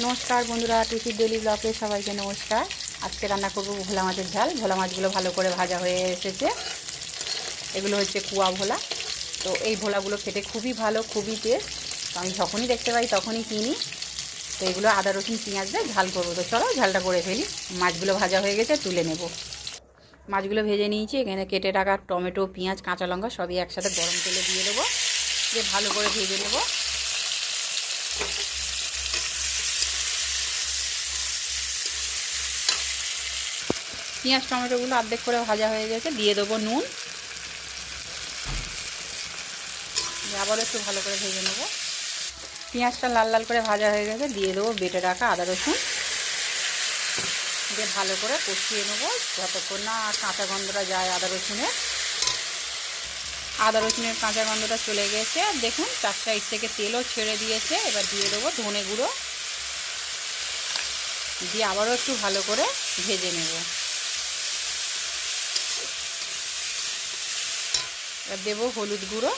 নমস্কার বন্ধুরা, টুসির ডেলি ব্লগে সবাইকে নমস্কার। আজকে রান্না করব ভোলা মাছের ঝাল। ভোলা মাছগুলো ভালো করে ভাজা হয়ে এসেছে। এগুলো হচ্ছে কুয়া ভোলা। তো এই ভোলাগুলো খেতে খুবই ভালো, খুবই টেস্ট। তো আমি যখনই দেখতে পাই তখনই কিনি। তো এগুলো আদা রসুন পেঁয়াজ দিয়ে ঝাল করবো। তো চলো ঝালটা করে ফেলি। মাছগুলো ভাজা হয়ে গেছে, তুলে নেব। মাছগুলো ভেজে নিয়েছি। এখানে কেটে রাখা টমেটো, পেঁয়াজ, কাঁচা লঙ্কা সবই একসাথে গরম তেলে দিয়ে দেবো, দিয়ে ভালো করে ভেজে নেব। পেঁয়াজ টমেটোগুলো অর্ধেক করে ভাজা হয়ে গেছে, দিয়ে দেবো নুন। আবারও একটু ভালো করে ভেজে নেব। পেঁয়াজটা লাল লাল করে ভাজা হয়ে গেছে, দিয়ে দেবো বেটে রাখা আদা রসুন, দিয়ে ভালো করে কষিয়ে নেবো যতক্ষণ না কাঁচা গন্ধটা যায় আদা রসুনের। আদা রসুনের কাঁচা গন্ধটা চলে গেছে। দেখুন চার সাইড থেকে তেলও ছেড়ে দিয়েছে। এবার দিয়ে দেবো ধনে গুঁড়ো, দিয়ে আবারও একটু ভালো করে ভেজে নেব। এবার দেবো হলুদ গুঁড়ো,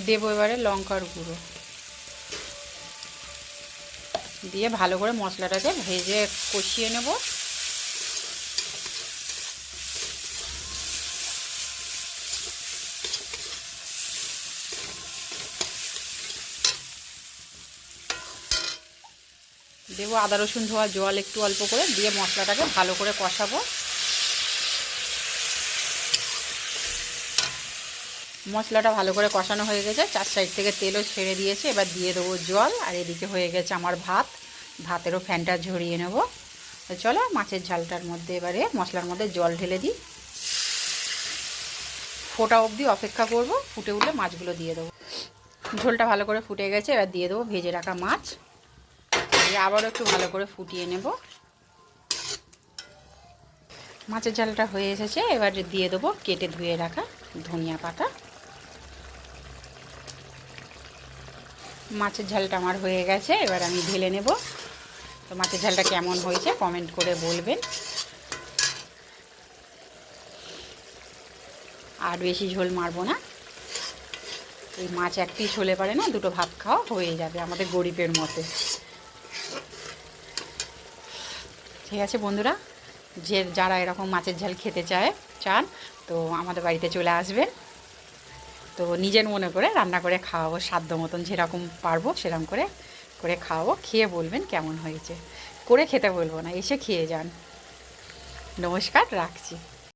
দেবো এবারে লঙ্কার গুঁড়ো, দিয়ে ভালো করে মশলাটাকে ভেজে কষিয়ে নেব। দেবো আদা রসুন ধোয়া জল একটু অল্প করে, দিয়ে মশলাটাকে ভালো করে কষাবো। মশলাটা ভালো করে কষানো হয়ে গেছে, চার সাইড থেকে তেলও ছেড়ে দিয়েছে। এবার দিয়ে দেবো জল। আর এদিকে হয়ে গেছে আমার ভাত। ভাতেরও ফ্যানটা ঝরিয়ে নেব। তো চলো মাছের ঝালটার মধ্যে এবারে মশলার মধ্যে জল ঢেলে দিই। ফোটা অবধি অপেক্ষা করব, ফুটে উঠলে মাছগুলো দিয়ে দেবো। ঝোলটা ভালো করে ফুটে গেছে, এবার দিয়ে দেবো ভেজে রাখা মাছ, দিয়ে আবারও একটু ভালো করে ফুটিয়ে নেব। মাছের ঝালটা হয়ে এসেছে, এবার দিয়ে দেবো কেটে ধুয়ে রাখা ধনিয়া পাতা। মাছের ঝালটা আমার হয়ে গেছে, এবার আমি ঢেলে নেব। তো মাছের ঝালটা কেমন হয়েছে কমেন্ট করে বলবেন। আর বেশি ঝোল মারবো না। এই মাছ এক পিস হলে পারে না, দুটো ভাত খাওয়া হয়ে যাবে আমাদের গরিবের মতে। ঠিক আছে বন্ধুরা, যারা এরকম মাছের ঝাল খেতে চান তো আমাদের বাড়িতে চলে আসবেন। তো নিজের মনে করে রান্না করে খাওয়াবো, সাধ্য মতন যেরকম পারবো সেরকম করে করে খাওয়াবো। খেয়ে বলবেন কেমন হয়েছে। করে খেতে বলবো না, এসে খেয়ে যান। নমস্কার, রাখছি।